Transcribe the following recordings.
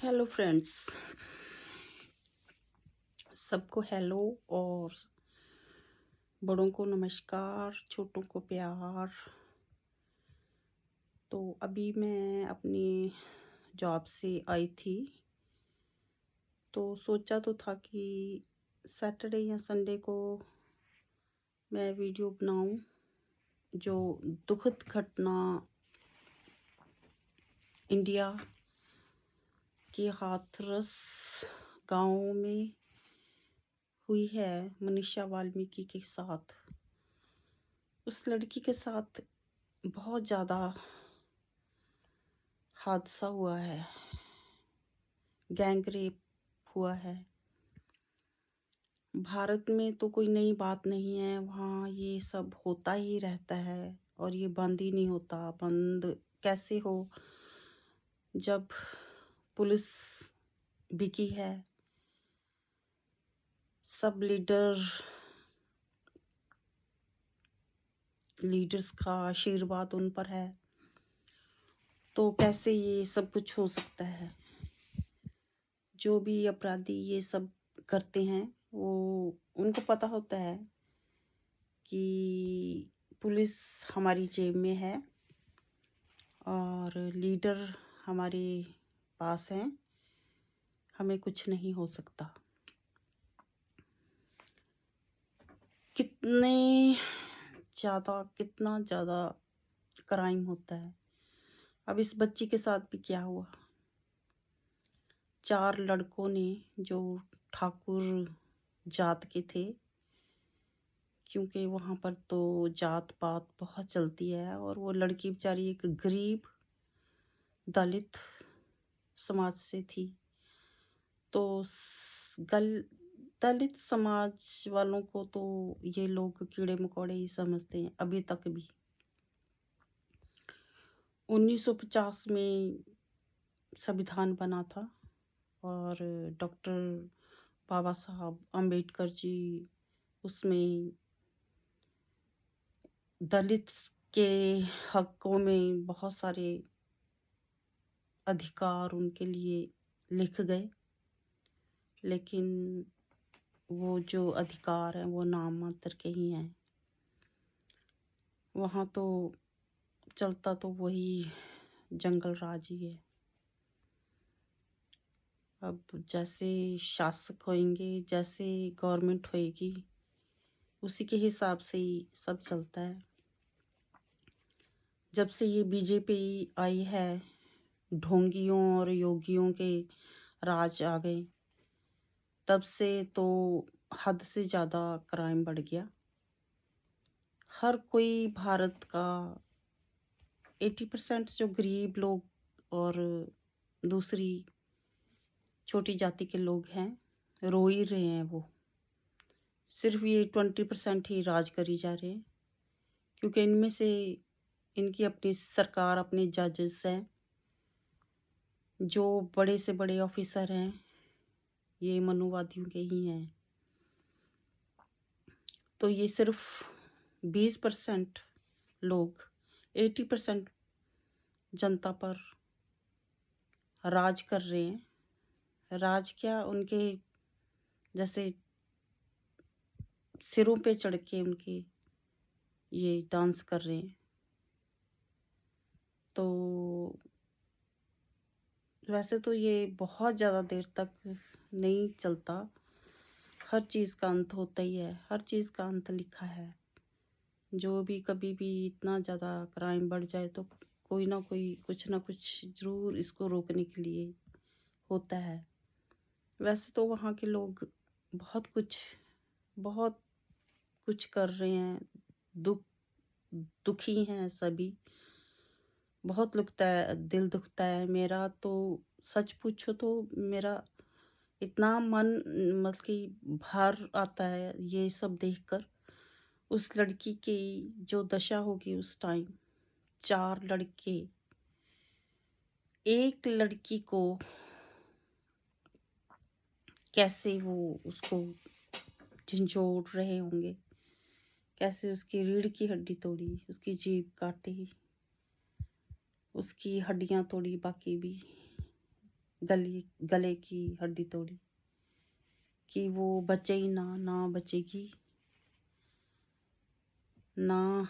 Hello friends, सबको hello और बड़ों को नमस्कार, छोटों को प्यार। तो अभी मैं अपनी जॉब से आई थी, तो सोचा तो था कि सैटरडे या संडे को मैं वीडियो बनाऊं जो दुखद घटना इंडिया के हाथरस गांव में हुई है मनीषा वाल्मीकि के साथ। उस लड़की के साथ बहुत ज़्यादा हादसा हुआ है, गैंग रेप हुआ है। भारत में तो कोई नई बात नहीं है, वहाँ ये सब होता ही रहता है और ये बंद ही नहीं होता। बंद कैसे हो जब पुलिस बिकी है, सब लीडर्स का आशीर्वाद उन पर है, तो कैसे ये सब कुछ हो सकता है। जो भी अपराधी ये सब करते हैं वो उनको पता होता है कि पुलिस हमारी जेब में है और लीडर हमारे पास हैं, हमें कुछ नहीं हो सकता। कितना ज़्यादा क्राइम होता है। अब इस बच्ची के साथ भी क्या हुआ, 4 लड़कों ने जो ठाकुर जात के थे, क्योंकि वहाँ पर तो जात पात बहुत चलती है, और वो लड़की बेचारी एक गरीब दलित समाज से थी। तो दलित समाज वालों को तो ये लोग कीड़े मकोड़े ही समझते हैं अभी तक भी। 1950 में संविधान बना था और डॉक्टर बाबा साहब अम्बेडकर जी उसमें दलित के हकों में बहुत सारे अधिकार उनके लिए लिख गए, लेकिन वो जो अधिकार हैं वो नाम मात्र के ही हैं। वहाँ तो चलता तो वही जंगल राज ही है। अब जैसे शासक होंगे, जैसे गवर्नमेंट होएगी, उसी के हिसाब से ही सब चलता है। जब से ये बीजेपी आई है, ढोंगियों और योगियों के राज आ गए, तब से तो हद से ज़्यादा क्राइम बढ़ गया। हर कोई भारत का 80% जो गरीब लोग और दूसरी छोटी जाति के लोग हैं, रो ही रहे हैं। वो सिर्फ ये 20% ही राज करी जा रहे हैं, क्योंकि इनमें से इनकी अपनी सरकार, अपने जजेस हैं, जो बड़े से बड़े ऑफिसर हैं, ये मनुवादियों के ही हैं। तो ये सिर्फ 20% लोग 80% जनता पर राज कर रहे हैं। राज क्या, उनके जैसे सिरों पे चढ़ के उनके ये डांस कर रहे हैं। तो वैसे तो ये बहुत ज़्यादा देर तक नहीं चलता, हर चीज़ का अंत होता ही है, हर चीज़ का अंत लिखा है। जो भी कभी भी इतना ज़्यादा क्राइम बढ़ जाए तो कोई ना कोई कुछ ना कुछ ज़रूर इसको रोकने के लिए होता है। वैसे तो वहाँ के लोग बहुत कुछ कर रहे हैं, दुखी हैं सभी। बहुत दिल दुखता है मेरा तो। सच पूछो तो मेरा इतना मन मतलब कि भार आता है ये सब देखकर। उस लड़की की जो दशा होगी उस टाइम, 4 लड़के एक लड़की को कैसे वो उसको झंझोड़ रहे होंगे, कैसे उसकी रीढ़ की हड्डी तोड़ी, उसकी जीभ काटी, उसकी हड्डियां तोड़ी, बाकी भी गले की हड्डी तोड़ी कि वो बचे ही ना बचेगी, ना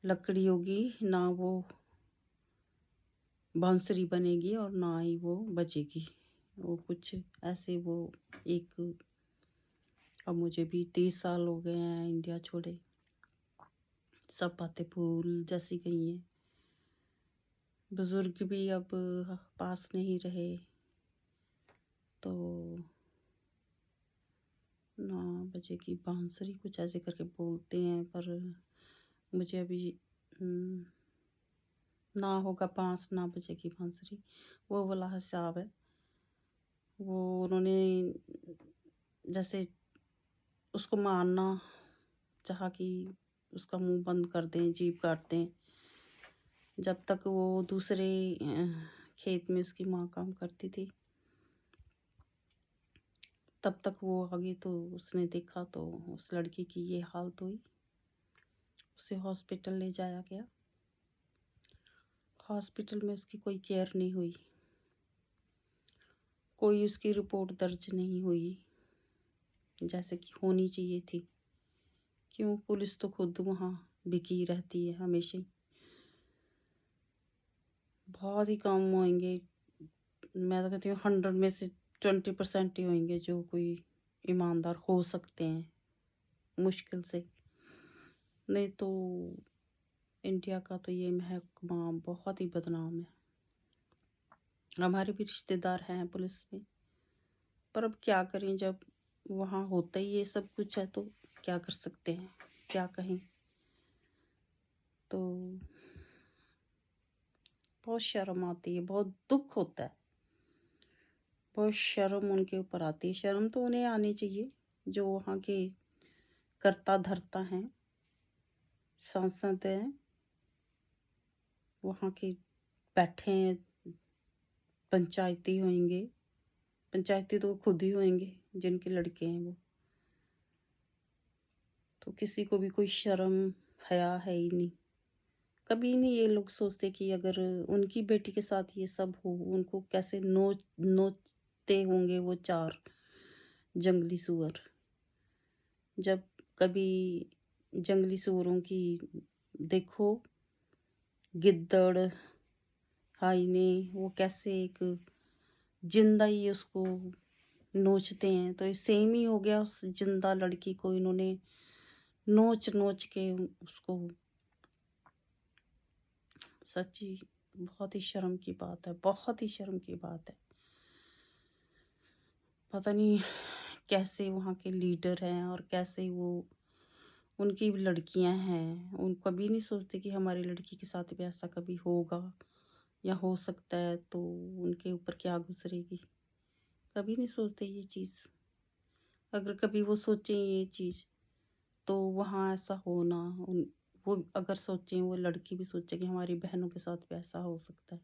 लकड़ी होगी, ना वो बांसुरी बनेगी और ना ही वो बचेगी। वो कुछ ऐसे वो एक, अब मुझे भी 30 साल हो गए हैं इंडिया छोड़े, सब बातें भूल जैसी गई हैं। बुजुर्ग भी अब पास नहीं रहे, तो ना बजेगी बांसुरी कुछ ऐसे करके बोलते हैं, पर मुझे अभी ना होगा बांस ना बजेगी बांसुरी, वो वाला हिसाब है। वो उन्होंने जैसे उसको मारना चाहा कि उसका मुंह बंद कर दें, जीभ काट दें, जब तक वो दूसरे खेत में उसकी माँ काम करती थी तब तक वो आगे, तो उसने देखा तो उस लड़की की ये हालत हुई। उसे हॉस्पिटल ले जाया गया, हॉस्पिटल में उसकी कोई केयर नहीं हुई, कोई उसकी रिपोर्ट दर्ज नहीं हुई जैसे कि होनी चाहिए थी। क्यों? पुलिस तो खुद वहाँ बिकी रहती है हमेशा ही। बहुत ही कम होंगे, मैं तो कहती हूँ 100 में से 20% ही होंगे जो कोई ईमानदार हो सकते हैं, मुश्किल से। नहीं तो इंडिया का तो ये महकमा बहुत ही बदनाम है। हमारे भी रिश्तेदार हैं पुलिस में, पर अब क्या करें, जब वहाँ होता ही ये सब कुछ है तो क्या कर सकते हैं, क्या कहें। तो बहुत शर्म आती है, बहुत दुख होता है, बहुत शर्म उनके ऊपर आती है। शर्म तो उन्हें आनी चाहिए जो वहाँ के कर्ता धर्ता हैं, सांसद हैं, वहाँ के बैठे हैं, पंचायती होंगे, पंचायती तो खुद ही होंगे जिनके लड़के हैं वो। तो किसी को भी कोई शर्म हया है ही नहीं। कभी नहीं ये लोग सोचते कि अगर उनकी बेटी के साथ ये सब हो, उनको कैसे नोचते होंगे वो 4 जंगली सुअर। जब कभी जंगली सुअरों की देखो, गिद्दड़ हाइने, वो कैसे एक जिंदा ही उसको नोचते हैं, तो ये सेम ही हो गया। उस जिंदा लड़की को इन्होंने नोच नोच के उसको, सच्ची बहुत ही शर्म की बात है, बहुत ही शर्म की बात है। पता नहीं कैसे वहाँ के लीडर हैं और कैसे वो उनकी लड़कियां हैं, उन कभी नहीं सोचते कि हमारी लड़की के साथ भी ऐसा कभी होगा या हो सकता है तो उनके ऊपर क्या गुजरेगी। कभी नहीं सोचते ये चीज़। अगर कभी वो सोचें ये चीज़ तो वहाँ ऐसा होना, वो अगर सोचें, वो लड़की भी सोचे कि हमारी बहनों के साथ भी ऐसा हो सकता है,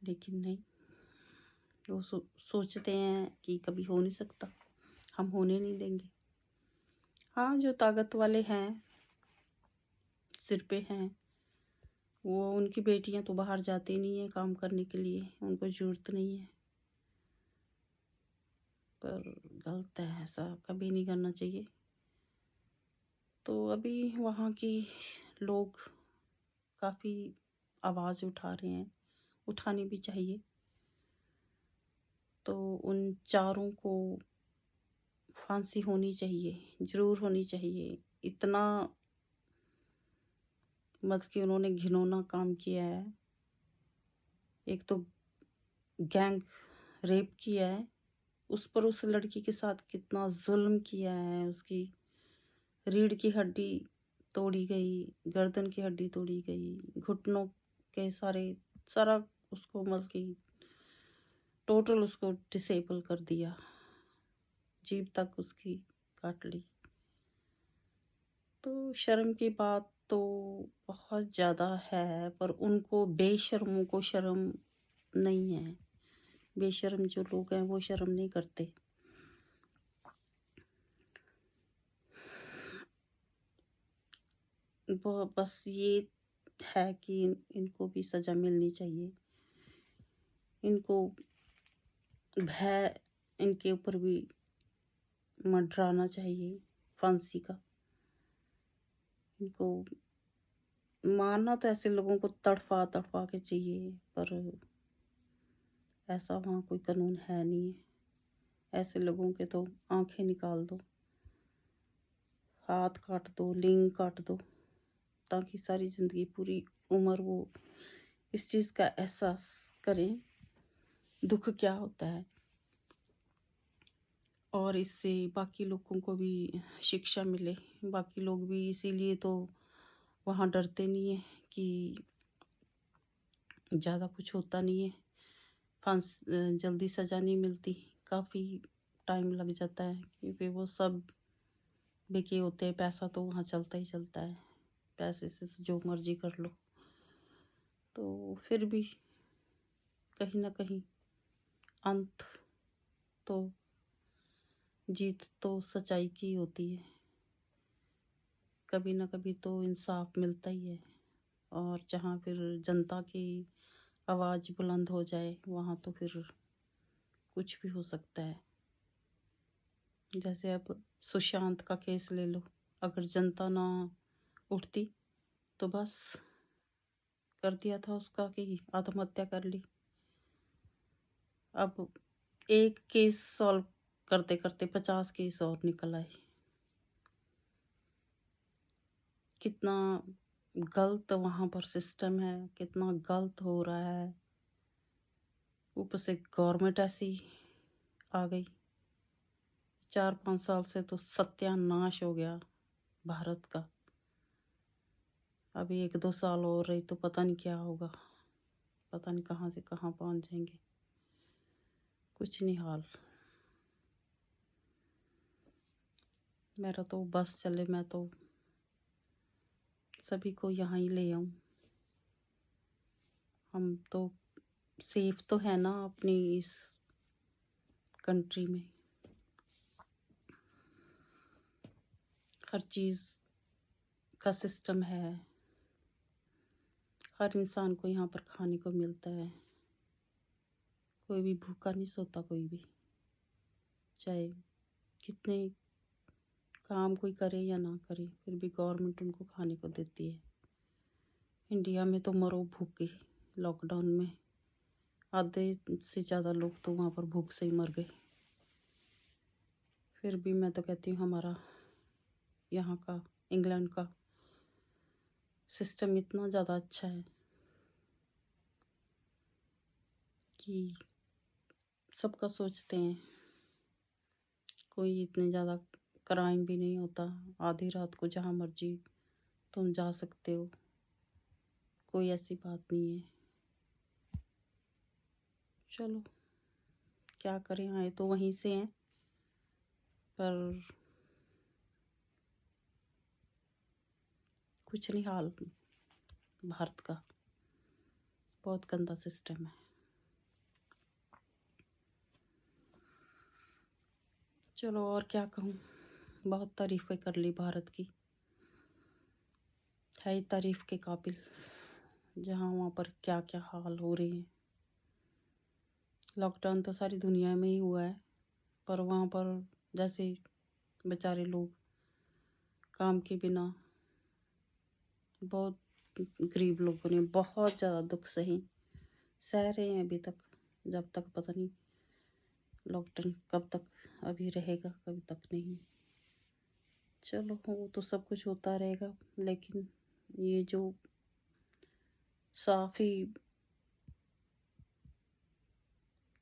लेकिन नहीं, वो सोचते हैं कि कभी हो नहीं सकता, हम होने नहीं देंगे। हाँ, जो ताकत वाले हैं, सिर पे हैं, वो उनकी बेटियां तो बाहर जाती नहीं है काम करने के लिए, उनको ज़रूरत नहीं है। पर गलत है, ऐसा कभी नहीं करना चाहिए। तो अभी वहाँ की लोग काफ़ी आवाज़ उठा रहे हैं, उठानी भी चाहिए। तो उन चारों को फांसी होनी चाहिए, ज़रूर होनी चाहिए। इतना मतलब कि उन्होंने घिनौना काम किया है। एक तो गैंग रेप किया है, उस पर उस लड़की के साथ कितना जुल्म किया है। उसकी रीढ़ की हड्डी तोड़ी गई, गर्दन की हड्डी तोड़ी गई, घुटनों के सारा उसको मतलब कि टोटल उसको डिसेबल कर दिया, जीभ तक उसकी काट ली। तो शर्म की बात तो बहुत ज़्यादा है, पर उनको बेशर्मों को शर्म नहीं है। बेशर्म जो लोग हैं वो शर्म नहीं करते। वो बस ये है कि इनको भी सज़ा मिलनी चाहिए। इनको भय इनके ऊपर भी मंडराना चाहिए फांसी का। इनको मारना तो ऐसे लोगों को तड़फा तड़फा के चाहिए, पर ऐसा वहाँ कोई कानून है नहीं है। ऐसे लोगों के तो आंखें निकाल दो, हाथ काट दो, लिंग काट दो, ताकि सारी ज़िंदगी पूरी उम्र वो इस चीज़ का एहसास करें दुख क्या होता है, और इससे बाकी लोगों को भी शिक्षा मिले। बाकी लोग भी इसीलिए तो वहाँ डरते नहीं है कि ज़्यादा कुछ होता नहीं है, जल्दी सज़ा नहीं मिलती, काफ़ी टाइम लग जाता है, क्योंकि वो सब बिके होते हैं। पैसा तो वहाँ चलता ही चलता है, पैसे से तो जो मर्जी कर लो। तो फिर भी कहीं ना कहीं अंत तो, जीत तो सच्चाई की होती है। कभी ना कभी तो इंसाफ मिलता ही है, और जहाँ फिर जनता की आवाज़ बुलंद हो जाए वहाँ तो फिर कुछ भी हो सकता है। जैसे अब सुशांत का केस ले लो, अगर जनता ना उठती तो बस कर दिया था उसका कि आत्महत्या कर ली। अब एक केस सॉल्व करते करते 50 केस और निकल आए। कितना गलत वहाँ पर सिस्टम है, कितना गलत हो रहा है। ऊपर से गवर्नमेंट ऐसी आ गई। 4-5 साल से तो सत्यानाश हो गया भारत का। अभी 1-2 साल और रही तो पता नहीं क्या होगा, पता नहीं कहाँ से कहाँ पहुँच जाएंगे। कुछ नहीं हाल। मेरा तो बस चले, मैं तो सभी को यहाँ ही ले आऊँ। हम तो सेफ तो है ना अपनी इस कंट्री में। हर चीज़ का सिस्टम है, हर इंसान को यहाँ पर खाने को मिलता है। कोई भी भूखा नहीं सोता, कोई भी, चाहे कितने काम कोई करे या ना करे, फिर भी गवर्नमेंट उनको खाने को देती है। इंडिया में तो मरो भूख के। लॉकडाउन में आधे से ज़्यादा लोग तो वहाँ पर भूख से ही मर गए। फिर भी मैं तो कहती हूँ हमारा यहाँ का, इंग्लैंड का सिस्टम इतना ज़्यादा अच्छा है कि सबका सोचते हैं। कोई इतने ज़्यादा क्राइम भी नहीं होता। आधी रात को जहाँ मर्जी तुम जा सकते हो, कोई ऐसी बात नहीं है। चलो क्या करें, आए तो वहीं से हैं, पर कुछ नहीं हाल भारत का। बहुत गंदा सिस्टम है। चलो और क्या कहूँ, बहुत तारीफ़ें कर ली भारत की, है ही तारीफ़ के काबिल। जहाँ वहाँ पर क्या क्या हाल हो रहे हैं। लॉकडाउन तो सारी दुनिया में ही हुआ है, पर वहाँ पर जैसे बेचारे लोग काम के बिना, बहुत गरीब लोगों ने बहुत ज़्यादा दुख सह रहे हैं अभी तक। जब तक पता नहीं लॉकडाउन कब तक अभी रहेगा, कब तक नहीं। चलो वो तो सब कुछ होता रहेगा, लेकिन ये जो साफ ही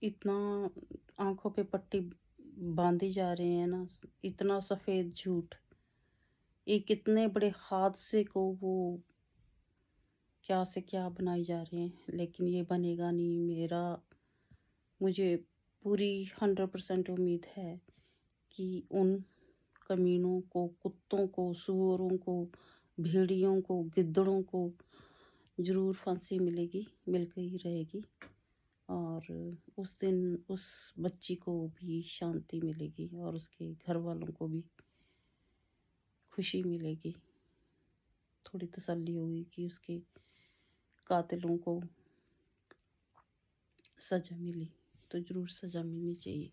इतना आंखों पे पट्टी बांधी जा रहे हैं ना, इतना सफ़ेद झूठ, ये कितने बड़े हादसे को वो क्या से क्या बनाई जा रहे हैं। लेकिन ये बनेगा नहीं। मुझे पूरी 100% उम्मीद है कि उन कमीनों को, कुत्तों को, सूअरों को, भेड़ियों को, गिद्दड़ों को ज़रूर फांसी मिलेगी, मिल के ही रहेगी। और उस दिन उस बच्ची को भी शांति मिलेगी, और उसके घर वालों को भी खुशी मिलेगी। थोड़ी तसल्ली होगी कि उसके कातिलों को सज़ा मिली, तो ज़रूर सज़ा मिलनी चाहिए।